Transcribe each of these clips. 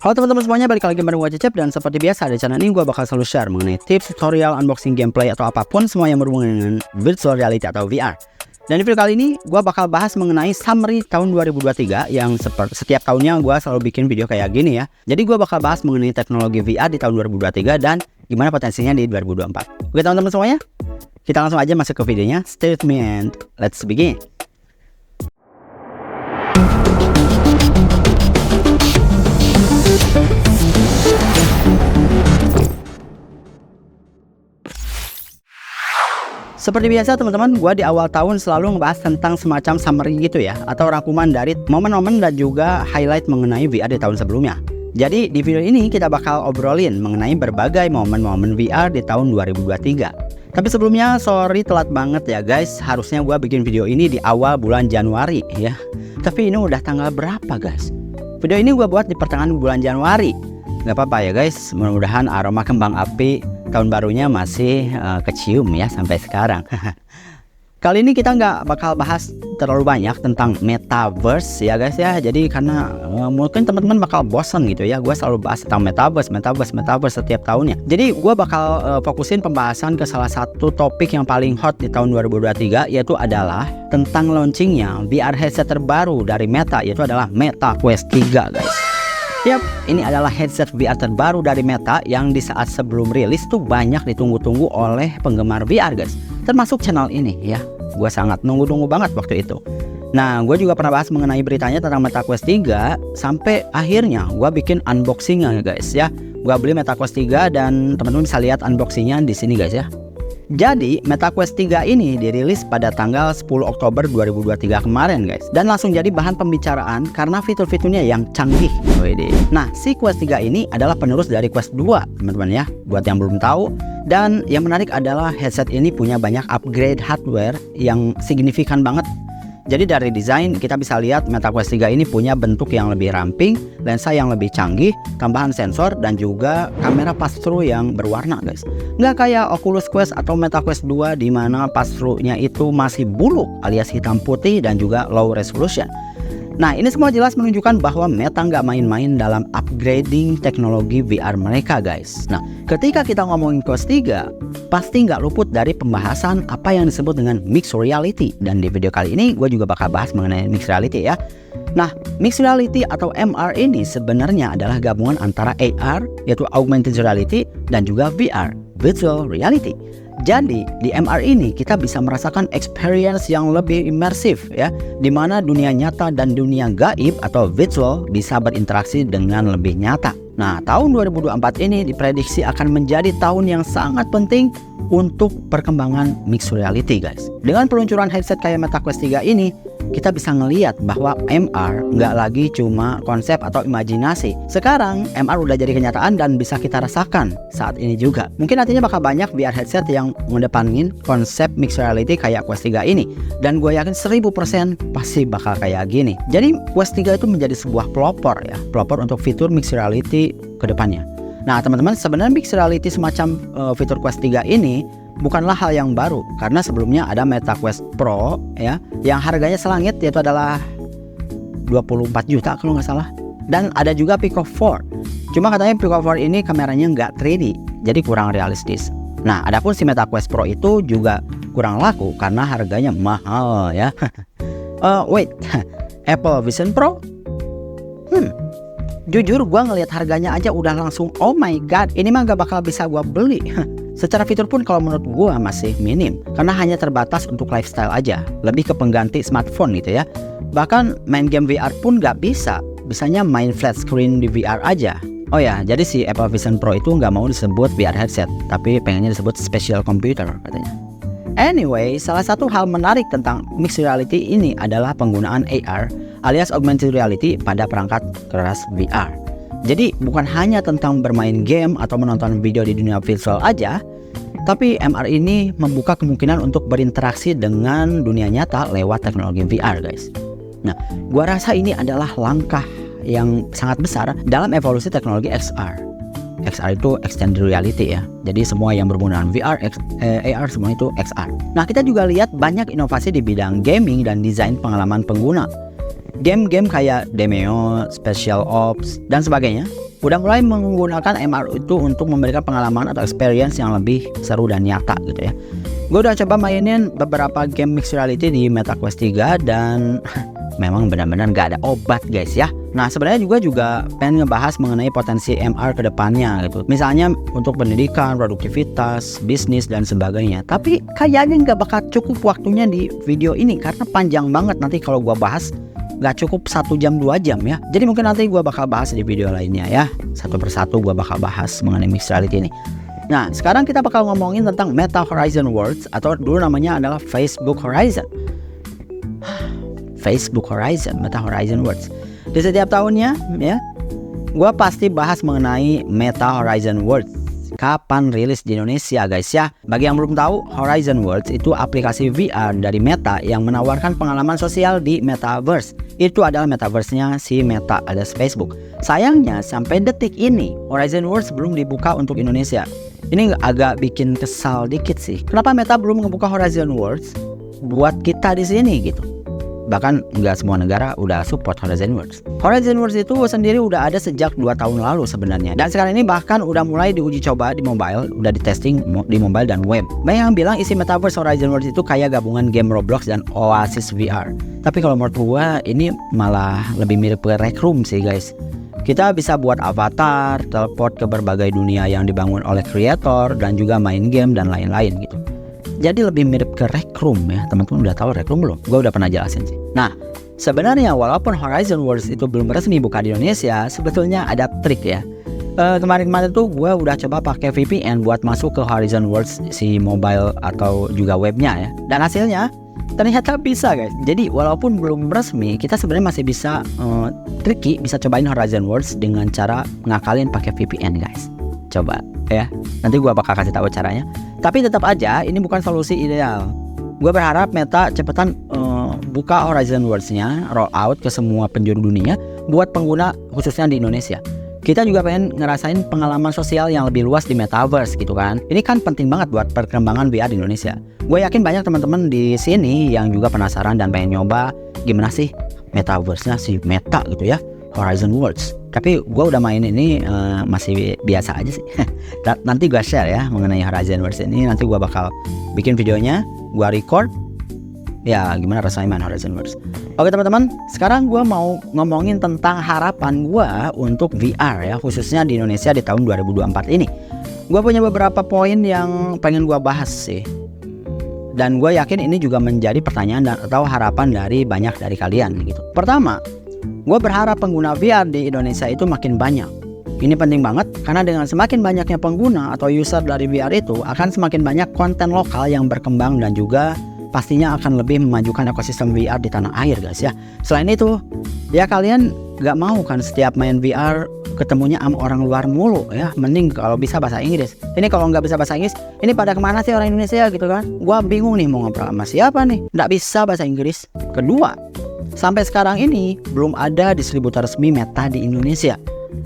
Halo teman-teman semuanya, balik lagi bareng gue Cecep. Dan seperti biasa di channel ini gue bakal selalu share mengenai tips, tutorial, unboxing, gameplay, atau apapun semua yang berhubungan dengan virtual reality atau VR. Dan di video kali ini gue bakal bahas mengenai summary tahun 2023 yang setiap tahunnya gue selalu bikin video kayak gini ya. Jadi gue bakal bahas mengenai teknologi VR di tahun 2023 dan gimana potensinya di 2024. Oke teman-teman semuanya, kita langsung aja masuk ke videonya. Stay with me and let's begin. Seperti biasa teman-teman, gue di awal tahun selalu ngebahas tentang semacam summary gitu ya, atau rangkuman dari momen-momen dan juga highlight mengenai VR di tahun sebelumnya. Jadi di video ini kita bakal obrolin mengenai berbagai momen-momen VR di tahun 2023. Tapi sebelumnya sorry telat banget ya guys, harusnya gue bikin video ini di awal bulan Januari ya. Tapi ini udah tanggal berapa guys? Video ini gue buat di pertengahan bulan Januari. Gak apa-apa ya guys, mudah-mudahan aroma kembang api tahun barunya masih kecium ya sampai sekarang. Kali ini kita nggak bakal bahas terlalu banyak tentang metaverse ya guys ya. Jadi karena mungkin teman-teman bakal bosan gitu ya, gue selalu bahas tentang metaverse setiap tahunnya. Jadi gue bakal fokusin pembahasan ke salah satu topik yang paling hot di tahun 2023, yaitu adalah tentang launchingnya VR headset terbaru dari Meta, yaitu adalah Meta Quest 3 guys. Yap, ini adalah headset VR terbaru dari Meta yang di saat sebelum rilis tuh banyak ditunggu-tunggu oleh penggemar VR guys. Termasuk channel ini ya. Gue sangat nunggu-nunggu banget waktu itu. Nah, gue juga pernah bahas mengenai beritanya tentang Meta Quest 3 sampai akhirnya gue bikin unboxingnya guys ya. Gue beli Meta Quest 3 dan teman-teman bisa lihat unboxingnya di sini guys ya. Jadi Meta Quest 3 ini dirilis pada tanggal 10 Oktober 2023 kemarin guys. Dan langsung jadi bahan pembicaraan karena fitur-fiturnya yang canggih. Nah, si Quest 3 ini adalah penerus dari Quest 2 teman-teman ya, buat yang belum tahu. Dan yang menarik adalah headset ini punya banyak upgrade hardware yang signifikan banget. Jadi dari desain kita bisa lihat Meta Quest 3 ini punya bentuk yang lebih ramping, lensa yang lebih canggih, tambahan sensor, dan juga kamera pass-through yang berwarna guys. Nggak kayak Oculus Quest atau Meta Quest 2 di mana pass-through-nya itu masih buluk alias hitam putih dan juga low resolution. Nah, ini semua jelas menunjukkan bahwa Meta nggak main-main dalam upgrading teknologi VR mereka guys. Nah, ketika kita ngomongin Quest 3, pasti nggak luput dari pembahasan apa yang disebut dengan mixed reality. Dan di video kali ini gue juga bakal bahas mengenai mixed reality ya. Nah, mixed reality atau MR ini sebenarnya adalah gabungan antara AR, yaitu augmented reality, dan juga VR, virtual reality. Jadi di MR ini kita bisa merasakan experience yang lebih imersif ya, di mana dunia nyata dan dunia gaib atau virtual bisa berinteraksi dengan lebih nyata. Nah, tahun 2024 ini diprediksi akan menjadi tahun yang sangat penting untuk perkembangan mixed reality guys. Dengan peluncuran headset kayak Meta Quest 3 ini, kita bisa ngelihat bahwa MR nggak lagi cuma konsep atau imajinasi. Sekarang MR udah jadi kenyataan dan bisa kita rasakan saat ini juga. Mungkin nantinya bakal banyak VR headset yang mengedepanin konsep mixed reality kayak Quest 3 ini. Dan gue yakin 1000% pasti bakal kayak gini. Jadi Quest 3 itu menjadi sebuah pelopor ya, pelopor untuk fitur mixed reality ke depannya. Nah teman-teman, sebenarnya mixed reality semacam fitur Quest 3 ini bukanlah hal yang baru, karena sebelumnya ada Meta Quest Pro ya, yang harganya selangit, yaitu adalah 24 juta kalau nggak salah. Dan ada juga Pico 4. Cuma katanya Pico 4 ini kameranya nggak 3D, jadi kurang realistis. Nah, adapun si Meta Quest Pro itu juga kurang laku karena harganya mahal ya. Wait, Apple Vision Pro? Jujur gue ngelihat harganya aja udah langsung oh my god, ini mah gak bakal bisa gue beli. Secara fitur pun kalau menurut gue masih minim, karena hanya terbatas untuk lifestyle aja, lebih ke pengganti smartphone gitu ya. Bahkan main game VR pun gak bisa, bisanya main flat screen di VR aja. Oh ya, jadi si Apple Vision Pro itu gak mau disebut VR headset, tapi pengennya disebut special computer katanya. Anyway, salah satu hal menarik tentang mixed reality ini adalah penggunaan AR alias augmented reality pada perangkat keras VR. Jadi bukan hanya tentang bermain game atau menonton video di dunia virtual aja, tapi MR ini membuka kemungkinan untuk berinteraksi dengan dunia nyata lewat teknologi VR guys. Nah, gua rasa ini adalah langkah yang sangat besar dalam evolusi teknologi XR. XR itu extended reality ya. Jadi semua yang berhubungan dengan VR, AR semua itu XR. Nah, kita juga lihat banyak inovasi di bidang gaming dan desain pengalaman pengguna. Game-game kayak Demeo, Special Ops, dan sebagainya udah mulai menggunakan MR itu untuk memberikan pengalaman atau experience yang lebih seru dan nyata gitu ya. Gue udah coba mainin beberapa game mixed reality di Meta Quest 3 dan memang benar-benar gak ada obat guys ya. Nah sebenarnya juga pengen ngebahas mengenai potensi MR ke depannya gitu. Misalnya untuk pendidikan, produktivitas, bisnis dan sebagainya. Tapi kayaknya gak bakal cukup waktunya di video ini karena panjang banget nanti kalau gue bahas. Gak cukup 1 jam 2 jam ya. Jadi mungkin nanti gue bakal bahas di video lainnya ya. Satu persatu gue bakal bahas mengenai mixed reality ini. Nah sekarang kita bakal ngomongin tentang Meta Horizon Worlds, atau dulu namanya adalah Facebook Horizon. Facebook Horizon, Meta Horizon Worlds. Di setiap tahunnya ya, gue pasti bahas mengenai Meta Horizon Worlds. Kapan rilis di Indonesia guys ya. Bagi yang belum tahu, Horizon Worlds itu aplikasi VR dari Meta yang menawarkan pengalaman sosial di Metaverse. Itu adalah Metaverse-nya si Meta alias Facebook. Sayangnya sampai detik ini Horizon Worlds belum dibuka untuk Indonesia. Ini agak bikin kesal dikit sih. Kenapa Meta belum ngebuka Horizon Worlds buat kita di sini gitu? Bahkan nggak semua negara udah support Horizon Worlds. Horizon Worlds itu sendiri udah ada sejak 2 tahun lalu sebenarnya. Dan sekarang ini bahkan udah mulai diuji coba di mobile, udah di testing di mobile dan web. Banyak yang bilang isi Metaverse Horizon Worlds itu kayak gabungan game Roblox dan Oasis VR. Tapi kalau menurut gua ini malah lebih mirip ke Rec Room sih guys. Kita bisa buat avatar, teleport ke berbagai dunia yang dibangun oleh kreator, dan juga main game dan lain-lain gitu. Jadi lebih mirip ke Rec Room ya. Teman-teman udah tahu Rec Room belum? Gue udah pernah jelasin sih. Nah sebenarnya walaupun Horizon Worlds itu belum resmi buka di Indonesia, sebetulnya ada trik ya. Kemarin-kemarin tuh gue udah coba pakai VPN buat masuk ke Horizon Worlds si mobile atau juga webnya ya. Dan hasilnya ternyata bisa guys. Jadi walaupun belum resmi, kita sebenarnya masih bisa tricky, bisa cobain Horizon Worlds dengan cara ngakalin pakai VPN guys. Coba ya, nanti gue bakal kasih tahu caranya. Tapi tetap aja ini bukan solusi ideal. Gue berharap Meta cepetan buka Horizon Worlds-nya, roll out ke semua penjuru dunia buat pengguna khususnya di Indonesia. Kita juga pengen ngerasain pengalaman sosial yang lebih luas di Metaverse gitu kan. Ini kan penting banget buat perkembangan VR di Indonesia. Gue yakin banyak teman-teman di sini yang juga penasaran dan pengen nyoba gimana sih Metaverse-nya si Meta gitu ya, Horizon Worlds. Tapi gue udah main ini masih biasa aja sih. Nanti gue share ya mengenai Horizon Worlds ini. Nanti gue bakal bikin videonya, gue record. Ya gimana rasanya main Horizon Worlds. Oke teman-teman, sekarang gue mau ngomongin tentang harapan gue untuk VR ya, khususnya di Indonesia di tahun 2024 ini. Gue punya beberapa poin yang pengen gue bahas sih. Dan gue yakin ini juga menjadi pertanyaan atau harapan dari banyak dari kalian gitu. Pertama, gue berharap pengguna VR di Indonesia itu makin banyak. Ini penting banget karena dengan semakin banyaknya pengguna atau user dari VR itu akan semakin banyak konten lokal yang berkembang dan juga pastinya akan lebih memajukan ekosistem VR di tanah air guys ya. Selain itu ya kalian gak mau kan setiap main VR ketemunya sama orang luar mulu ya. Mending kalau bisa bahasa Inggris. Ini kalau nggak bisa bahasa Inggris, ini pada kemana sih orang Indonesia gitu kan. Gua bingung nih mau ngobrol sama siapa nih, nggak bisa bahasa Inggris. Kedua, sampai sekarang ini belum ada distributor resmi Meta di Indonesia.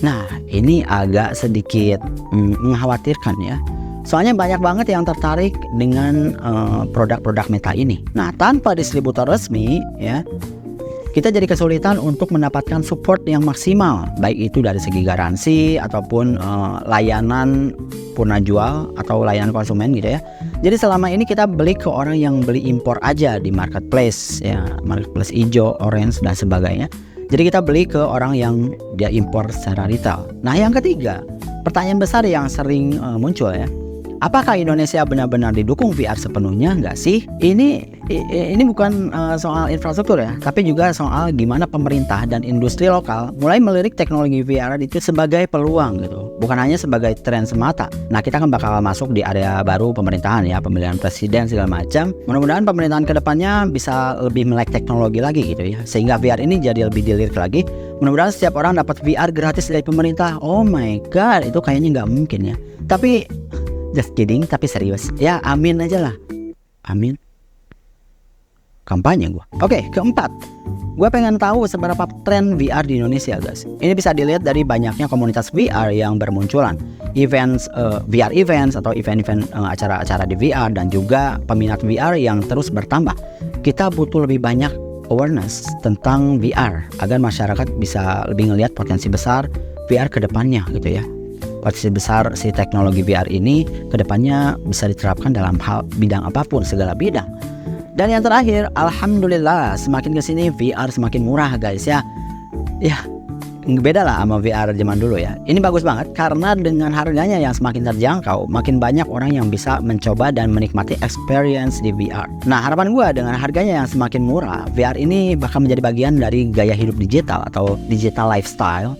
Nah ini agak sedikit mengkhawatirkan ya. Soalnya banyak banget yang tertarik dengan produk-produk Meta ini. Nah tanpa distributor resmi ya, kita jadi kesulitan untuk mendapatkan support yang maksimal, baik itu dari segi garansi ataupun layanan purna jual atau layanan konsumen gitu ya. Jadi selama ini kita beli ke orang yang beli impor aja di marketplace ya, marketplace hijau, orange dan sebagainya. Jadi kita beli ke orang yang dia impor secara retail. Nah yang ketiga, pertanyaan besar yang sering muncul ya, apakah Indonesia benar-benar didukung VR sepenuhnya nggak sih? Ini bukan soal infrastruktur ya, tapi juga soal gimana pemerintah dan industri lokal mulai melirik teknologi VR itu sebagai peluang gitu, bukan hanya sebagai tren semata. Nah kita kan bakal masuk di area baru pemerintahan ya, pemilihan presiden segala macam. Mudah-mudahan pemerintahan kedepannya bisa lebih melek teknologi lagi gitu ya, sehingga VR ini jadi lebih dilirik lagi. Mudah-mudahan setiap orang dapat VR gratis dari pemerintah. Oh my god, itu kayaknya nggak mungkin ya. Tapi just kidding, tapi serius ya, amin aja lah, amin. Kampanye gue. Oke, keempat, gue pengen tahu seberapa tren VR di Indonesia guys. Ini bisa dilihat dari banyaknya komunitas VR yang bermunculan, events, VR events atau event-event acara-acara di VR, dan juga peminat VR yang terus bertambah. Kita butuh lebih banyak awareness tentang VR agar masyarakat bisa lebih ngelihat potensi besar VR ke depannya gitu ya. Potensi besar si teknologi VR ini ke depannya bisa diterapkan dalam hal bidang apapun, segala bidang. Dan yang terakhir, alhamdulillah semakin kesini VR semakin murah guys ya. Ya, beda lah sama VR zaman dulu ya. Ini bagus banget karena dengan harganya yang semakin terjangkau, makin banyak orang yang bisa mencoba dan menikmati experience di VR. Nah, harapan gue dengan harganya yang semakin murah, VR ini bakal menjadi bagian dari gaya hidup digital atau digital lifestyle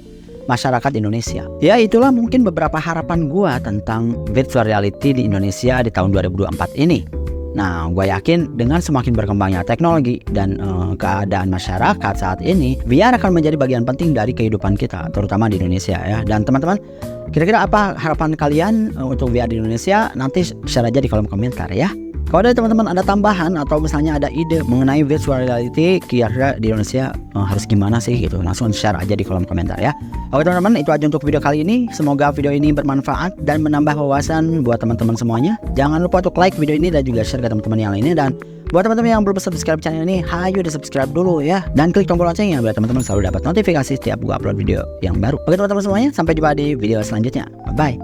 masyarakat Indonesia. Ya, itulah mungkin beberapa harapan gue tentang virtual reality di Indonesia di tahun 2024 ini. Nah, gue yakin dengan semakin berkembangnya teknologi dan keadaan masyarakat saat ini, VR akan menjadi bagian penting dari kehidupan kita, terutama di Indonesia ya. Dan teman-teman, kira-kira apa harapan kalian untuk VR di Indonesia? Nanti share aja di kolom komentar ya. Kalau dari teman-teman ada tambahan atau misalnya ada ide mengenai virtual reality kira-kira di Indonesia harus gimana sih gitu, langsung share aja di kolom komentar ya. Oke teman-teman, itu aja untuk video kali ini. Semoga video ini bermanfaat dan menambah wawasan buat teman-teman semuanya. Jangan lupa untuk like video ini dan juga share ke teman-teman yang lainnya. Dan buat teman-teman yang belum subscribe channel ini, hayu di subscribe dulu ya. Dan klik tombol loncengnya biar teman-teman selalu dapat notifikasi setiap gua upload video yang baru. Oke teman-teman semuanya, sampai jumpa di video selanjutnya. Bye-bye.